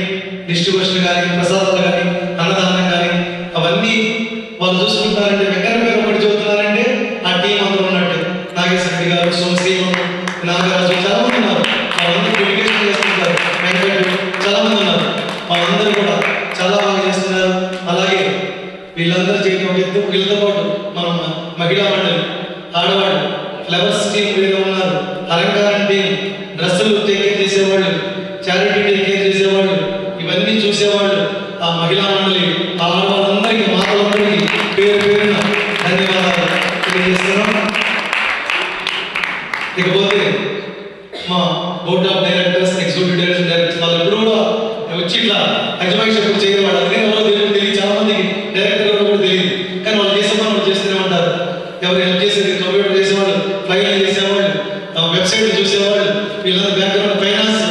[SPEAKER 2] డిస్ట్రిబ్యూషన్ కానీ, ప్రసాదాలు కానీ, అన్నదానం కానీ అవన్నీ వాళ్ళు చూసుకుంటున్నారంటే వెంకన్న పేరు ఒకటి చెబుతున్నారంటే ఆ టీం అందరూ ఉన్నట్టు. నాగేశ్వర రెడ్డి గారు, సోమశ్రీరావు, నాగరాజు చాలా మంది ఉన్నారు. వాళ్ళందరూ డెడికేషన్ చేస్తుంటారు. వెంకట చాలా మంది ఉన్నారు. వాళ్ళందరూ కూడా చాలా బాగా చేస్తున్నారు. అలాగే వీళ్ళందరూ చేయడం ఒక ఎత్తు. వీళ్ళతో పాటు మనం మహిళా మండలి, ఆడవాళ్ళు, ఫ్లవర్స్ టీం వీళ్ళు ఉన్నారు. అలంకారం టీం, డ్రెస్సులు టేక్ కేర్ చేసేవాళ్ళు, చారిటీ టేక్ కేర్ చేసేవాళ్ళు, ఇవన్నీ చూసేవాళ్ళు, ఆ మహిళా మండలి, ఆ ఆడవాళ్ళందరికీ, మాతలందరికీ పేరు పేరున ధన్యవాదాలు తెలియజేస్తున్నాం. ఇకపోతే మా board of directors, executive directors వాళ్ళు ఎప్పుడు కూడా వచ్చి ఇట్లా అజమాయిషి చేయవాళ్ళు. అందుకని ఎవరో తెలియదు, చాలా మందికి డైరెక్టర్ కూడా తెలియదు. కానీ వాళ్ళు చేసే పని వాళ్ళు చేస్తూనే ఉంటారు. ఎవరు హెల్ప్ చేసేది, కంప్యూటర్ చేసేవాళ్ళు, ఫైల్ చేసేవాళ్ళు, వెబ్సైట్ చూసేవాళ్ళు, వీళ్ళందరూ బ్యాక్గ్రౌండ్ ఫైనాన్స్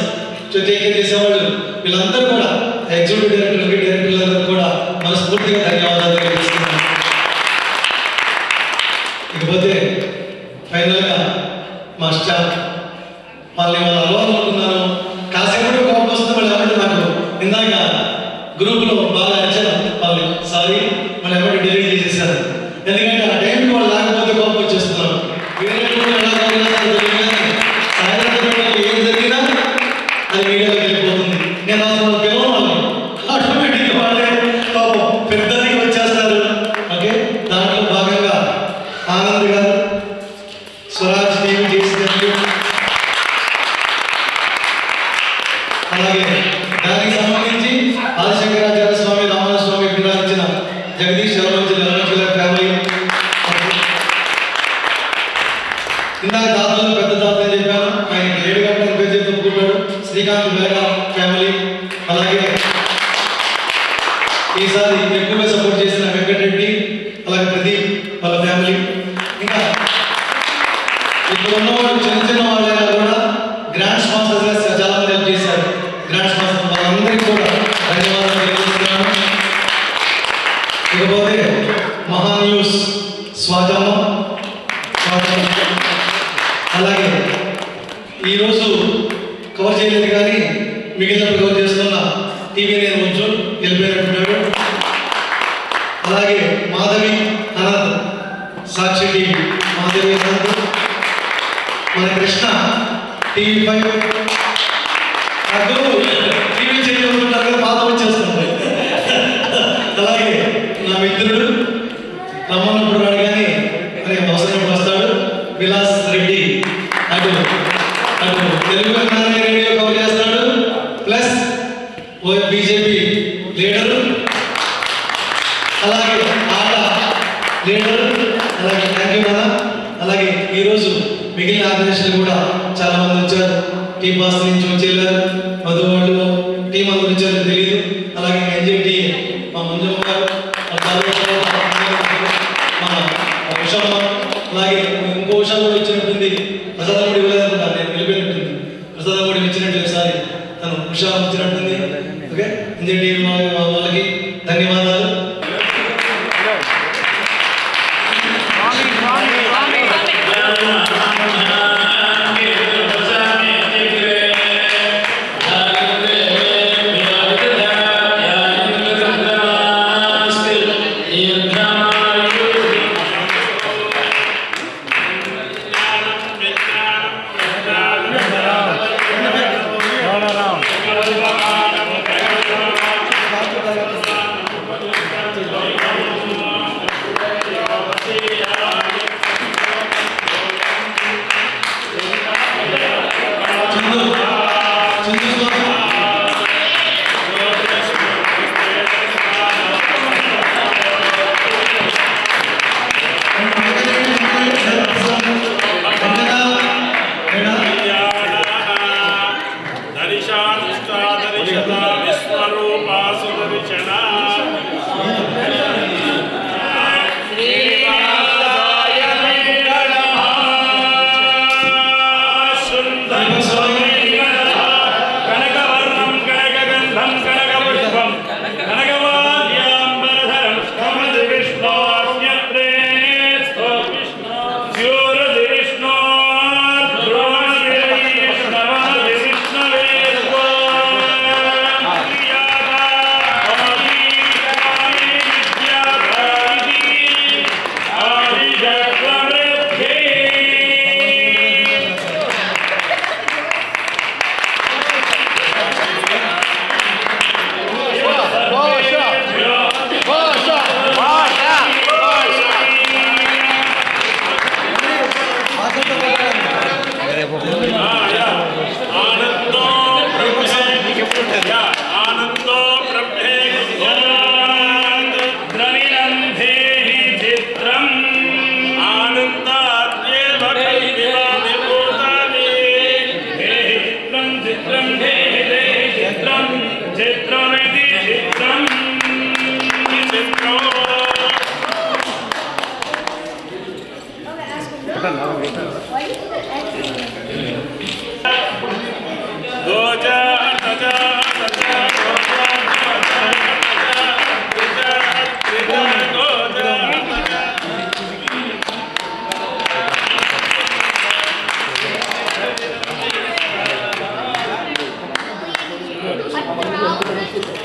[SPEAKER 2] టేక్ కేర్ చేసేవాళ్ళు, వీళ్ళందరూ కూడా ఎగ్జిక్యూటివ్ డైరెక్టర్లందరూ కూడా మనస్ఫూర్తిగా ధన్యవాదాలు తెలియజేస్తున్నాను. ఇకపోతే ఫైనల్గా మా స్టాఫ్ వాళ్ళని వాళ్ళు అలవాలనుకున్నాను. కాసేపటి కోపం వస్తుంది వాళ్ళు ఏమంటే నాకు ఇందాక గ్రూప్లో బాగా అరిచాను వాళ్ళు, సారీ వాళ్ళు ఏమంటే డిలీట్ చేసేసారు. ఎందుకంటే ఆ టైంకి వాళ్ళు లేకపోతే కోపం వచ్చేస్తున్నారు. వేరే ఏం జరిగినా అది మీడియాలోకి వెళ్ళిపోతుంది. నేను అసలు పిలవను వాళ్ళని, ఆటోమేటిక్గా వాళ్ళే కోపం పెద్దదిగా వచ్చేస్తారు. ఓకే, దాంట్లో భాగంగా ఆనంద్ గారు, స్వరాజ్ టీవీ చేసినట్టు, అలాగే దానికి సంబంధించి ఆదిశంకరాచార్య స్వామి, రామాన స్వామి విరాజించిన జగదీష్ గారి ఫ్యామిలీ, ఇందాక దాతలు పెద్ద దాత అని చెప్పాను, ఆయన 7 గంటల పేరు చేసి ఒప్పుకుంటాడు. శ్రీకాంత్ వేగా ఫ్యామిలీ, అలాగే ఈసారి ఎక్కువగా సపోర్ట్ చేసిన వెంకటరెడ్డి, అలాగే ప్రదీప్ వాళ్ళ ఫ్యామిలీ, ఇంకా ఇప్పుడు ఉన్నవాళ్ళు చిన్న చిన్న వాళ్ళైనా కూడా గ్రాండ్ స్పాన్సర్స్ చాలా మంది హెల్ప్ చేశారు. గ్రాండ్ స్పాన్సర్ వాళ్ళందరికీ కూడా ధన్యవాదాలు తెలియజేస్తున్నాను. ఇకపోతే మహా న్యూస్ స్వాగతమ్మ, అలాగే ఈరోజు కవర్ చేయలేదు కానీ మిగిలినప్పుడు కవర్ చేస్తున్న టీవీ నేను కొంచెం వెళ్ళిపోయినట్టున్నాడు. అలాగే మాధవి అనంత్, సాక్షి టీవీ మాధవి అనంత్, మన కృష్ణ టీవీ5 నాకు టీవీ చేయాలనుకుంటారు కదా, పాత వచ్చేస్తుంది. అలాగే నా మిత్రుడు రమ్మన్నప్పుడు రాడు కానీ మరి అవసరం వస్తాడు, విలాస్ రెడ్డి, అటు తెలుగు రేడియో కవర్ చేస్తాడు, ప్లస్ బీజేపీ లీడరు, అలాగే ఆట లీడరు. అలాగే థ్యాంక్ యూ కదా. అలాగే ఈరోజు మిగిలిన ఆర్గనైజేషన్లు కూడా చాలా మంది వచ్చారు. టీం బాస్ నుంచి వచ్చేళ్ళారు, మధు వాళ్ళు టీం అందరూ వచ్చారు తెలియదు. అలాగే ఎన్జేటీ మా మంజమ్మ గారు, మా ఉషమ్మ, అలాగే ఇంకో ఉషా కూడా ఇచ్చినట్టుంది. ప్రసాదం కూడా ఇవ్వలేదనుకుంటాను, నేను వెళ్ళిపోయినట్టుంది. ప్రసాదం కూడా ఇచ్చినట్లేదు, సారీ తను ఉషా ఇచ్చినట్టుంది. ఓకే, ఎన్జేటీ వాళ్ళకి ధన్యవాదాలు.
[SPEAKER 7] Swami.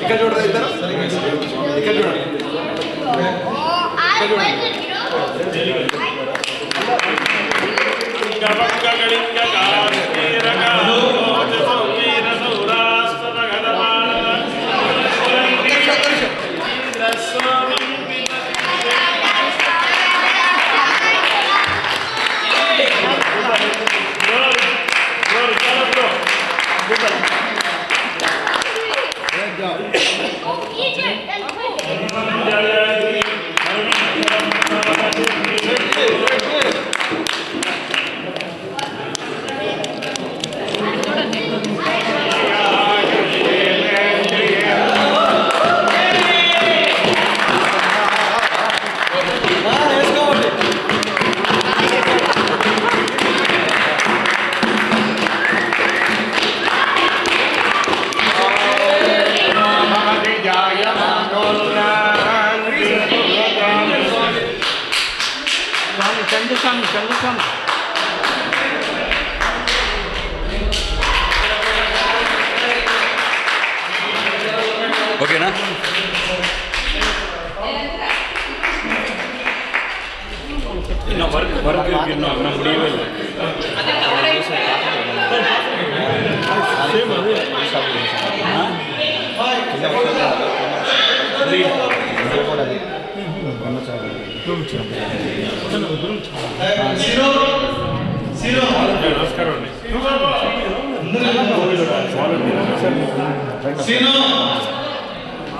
[SPEAKER 7] ఇక్కడ చూడరా ఇద్దరు ఇక్కడ చూడండి ఓకేనా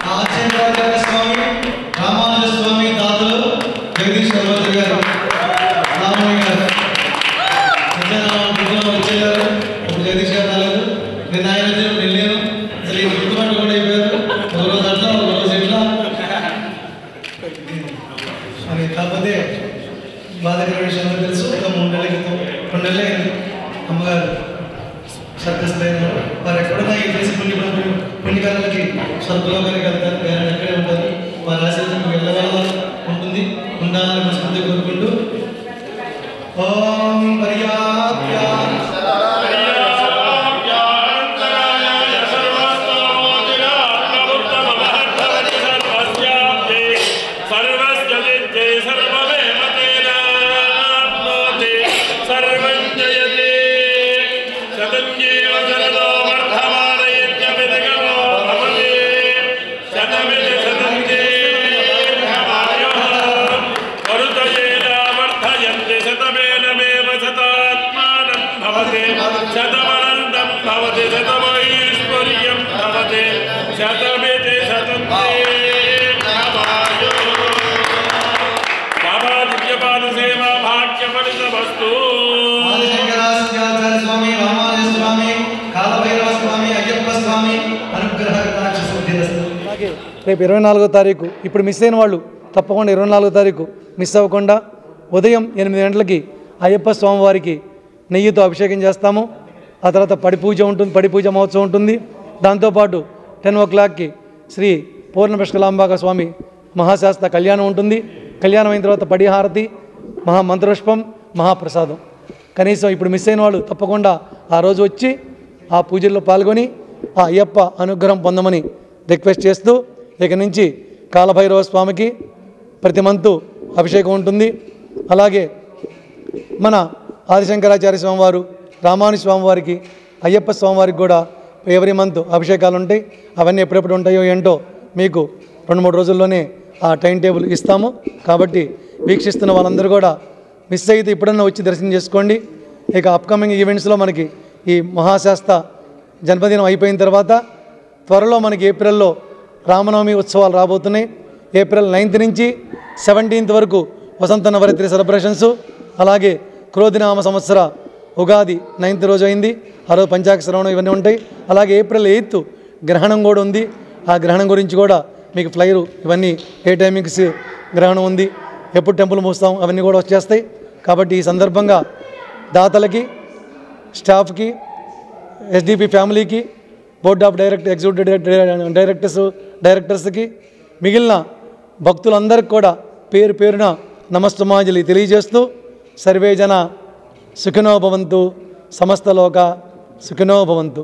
[SPEAKER 2] ఆచార్య స్వామి రామానుజ స్వామి దాతలు జగదీష్ సర్వత్రి గారు రామయ్య గారు వచ్చేయారు. ఇప్పుడు జగదీష్ గారు రాలేదు. నేను ఆయన వెళ్ళాను. అసలు ఈ గుర్తుబాటు కూడా అయిపోయారు. ఒక రోజు అట్లా ఒక రోజు ఇట్లా అని. కాకపోతే బాధకర విషయంలో తెలుసు. ఒక 3 నెలల క్రితం 2 నెలలు అయింది అమ్మగారు సర్కస్ అయినారు. వారు ఎక్కడున్నా ఈ దేశ పుణ్యకారులకి స్వర్గలోకానికి వెళ్తారు. పేరెంట్ ఎక్కడే ఉంటారు. వారి ఆశీర్వాదం వెళ్ళగల ఉంటుంది, ఉండాలని మనస్ఫూర్తి కోరుకుంటూ ఓం పర్యాప్య ఆదిశంకరాచార్య స్వామి, రామానుజ స్వామి, కాలభైరవ స్వామి, అయ్యప్ప స్వామి అనుగ్రహ
[SPEAKER 8] రేపు 24వ తారీఖు ఇప్పుడు మిస్ అయిన వాళ్ళు తప్పకుండా 24వ తారీఖు మిస్ అవ్వకుండా ఉదయం 8 గంటలకి అయ్యప్ప స్వామివారికి నెయ్యితో అభిషేకం చేస్తాము. ఆ తర్వాత పడి పూజ ఉంటుంది, పడి పూజ మహోత్సవం ఉంటుంది. దాంతోపాటు 10 o'clockకి శ్రీ పూర్ణపుష్కలాంబాక స్వామి మహాశాస్త్ర కళ్యాణం ఉంటుంది. కళ్యాణం అయిన తర్వాత పడిహారతి, మహామంత్రపుష్పం, మహాప్రసాదం. కనీసం ఇప్పుడు మిస్ అయిన వాళ్ళు తప్పకుండా ఆ రోజు వచ్చి ఆ పూజల్లో పాల్గొని ఆ అయ్యప్ప అనుగ్రహం పొందమని రిక్వెస్ట్ చేస్తూ, ఇక నుంచి కాలభైరవ స్వామికి ప్రతి మంతు అభిషేకం ఉంటుంది. అలాగే మన ఆదిశంకరాచార్య స్వామివారు, రామానుజ స్వామివారికి, అయ్యప్ప స్వామివారికి కూడా ఎవ్రీ మంత్ అభిషేకాలు ఉంటాయి. అవన్నీ ఎప్పుడెప్పుడు ఉంటాయో ఏంటో మీకు 2-3 రోజుల్లోనే ఆ టైం టేబుల్ ఇస్తాము. కాబట్టి వీక్షిస్తున్న వాళ్ళందరూ కూడా మిస్ అయితే ఇప్పుడన్నా వచ్చి దర్శనం చేసుకోండి. ఇక అప్కమింగ్ ఈవెంట్స్లో మనకి ఈ మహాశాస్త్ర జన్మదినం అయిపోయిన తర్వాత త్వరలో మనకి ఏప్రిల్లో రామనవమి ఉత్సవాలు రాబోతున్నాయి. ఏప్రిల్ 9th నుంచి 17th వరకు వసంత నవరాత్రి సెలబ్రేషన్స్. అలాగే క్రోధినామ సంవత్సర ఉగాది 9th రోజు అయింది. ఆ రోజు పంచాక్ష శ్రవణం ఇవన్నీ ఉంటాయి. అలాగే ఏప్రిల్ 8th గ్రహణం కూడా ఉంది. ఆ గ్రహణం గురించి కూడా మీకు ఫ్లైరు ఇవన్నీ ఏ టైమింగ్స్ గ్రహణం ఉంది, ఎప్పుడు టెంపుల్ మూస్తాం అవన్నీ కూడా వచ్చేస్తాయి. కాబట్టి ఈ సందర్భంగా దాతలకి, స్టాఫ్కి, ఎస్డిపి ఫ్యామిలీకి, బోర్డ్ ఆఫ్ ఎగ్జిక్యూటివ్ డైరెక్టర్స్కి, మిగిలిన భక్తులందరికీ కూడా పేరు పేరున నమస్తమాంజలి తెలియజేస్తూ సర్వే జన సుఖినో భవంతు, సమస్త లోక సుఖినో భవంతు.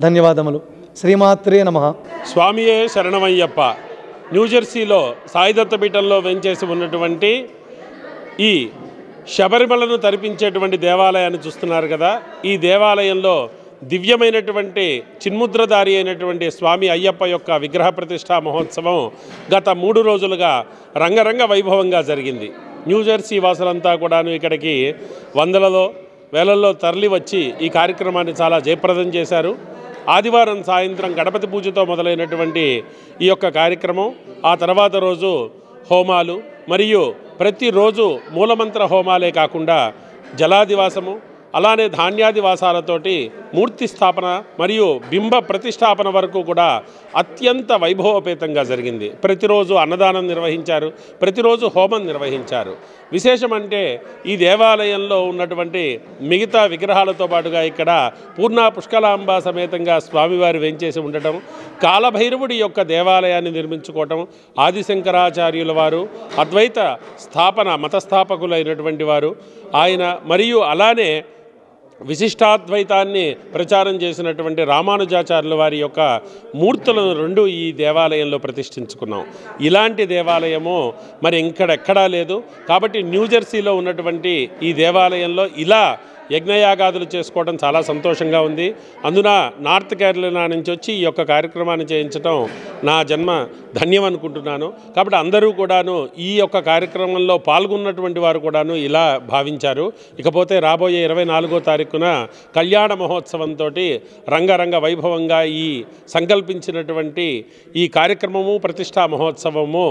[SPEAKER 8] ధన్యవాదములు. శ్రీమాత్రే నమః.
[SPEAKER 9] స్వామియే శరణమయ్యప్ప. న్యూజెర్సీలో సాయిదత్త పీఠంలో వెంచేసి ఉన్నటువంటి ఈ శబరిమలను తరిపించేటువంటి దేవాలయాన్ని చూస్తున్నారు కదా. ఈ దేవాలయంలో దివ్యమైనటువంటి చిన్ముద్రధారి అయినటువంటి స్వామి అయ్యప్ప యొక్క విగ్రహ ప్రతిష్ఠా మహోత్సవం గత 3 రోజులుగా రంగరంగ వైభవంగా జరిగింది. న్యూజెర్సీ వాసులంతా కూడాను ఇక్కడికి వందలలో వేలల్లో తరలి వచ్చి ఈ కార్యక్రమాన్ని చాలా జయప్రదం చేశారు. ఆదివారం సాయంత్రం గణపతి పూజతో మొదలైనటువంటి ఈ యొక్క కార్యక్రమం, ఆ తర్వాత రోజు హోమాలు మరియు ప్రతిరోజు మూలమంత్ర హోమాలే కాకుండా జలాదివాసము, అలానే ధాన్యాదివాసాలతోటి మూర్తి స్థాపన మరియు బింబ ప్రతిష్టాపన వరకు కూడా అత్యంత వైభవోపేతంగా జరిగింది. ప్రతిరోజు అన్నదానం నిర్వహించారు, ప్రతిరోజు హోమం నిర్వహించారు. విశేషమంటే ఈ దేవాలయంలో ఉన్నటువంటి మిగతా విగ్రహాలతో పాటుగా ఇక్కడ పూర్ణ పుష్కలాంబ సమేతంగా స్వామివారి వెంచేసి ఉండటం, కాలభైరవుడి యొక్క దేవాలయాన్ని నిర్మించుకోవటం, ఆదిశంకరాచార్యుల వారు అద్వైత స్థాపన మతస్థాపకులైనటువంటి వారు ఆయన, మరియు అలానే విశిష్టాద్వైతాన్ని ప్రచారం చేసినటువంటి రామానుజాచార్యుల వారి యొక్క మూర్తులను 2 ఈ దేవాలయంలో ప్రతిష్ఠించుకున్నాం. ఇలాంటి దేవాలయము మరి ఇంకడెక్కడా లేదు. కాబట్టి న్యూజెర్సీలో ఉన్నటువంటి ఈ దేవాలయంలో ఇలా యజ్ఞయాగాదులు చేసుకోవడం చాలా సంతోషంగా ఉంది. అందున నార్త్ కేరళ నుంచి వచ్చి ఈ యొక్క కార్యక్రమాన్ని చేయించడం నా జన్మ ధన్యం అనుకుంటున్నాను. కాబట్టి అందరూ కూడాను ఈ యొక్క కార్యక్రమంలో పాల్గొన్నటువంటి వారు కూడాను ఇలా భావించారు. ఇకపోతే రాబోయే 24వ తారీఖున కళ్యాణ మహోత్సవంతో రంగరంగ వైభవంగా ఈ సంకల్పించినటువంటి ఈ కార్యక్రమము ప్రతిష్టా మహోత్సవము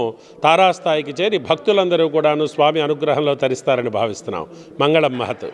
[SPEAKER 9] తారాస్థాయికి చేరి భక్తులందరూ కూడాను స్వామి అనుగ్రహంలో తరిస్తారని భావిస్తున్నాం. మంగళం మహత్.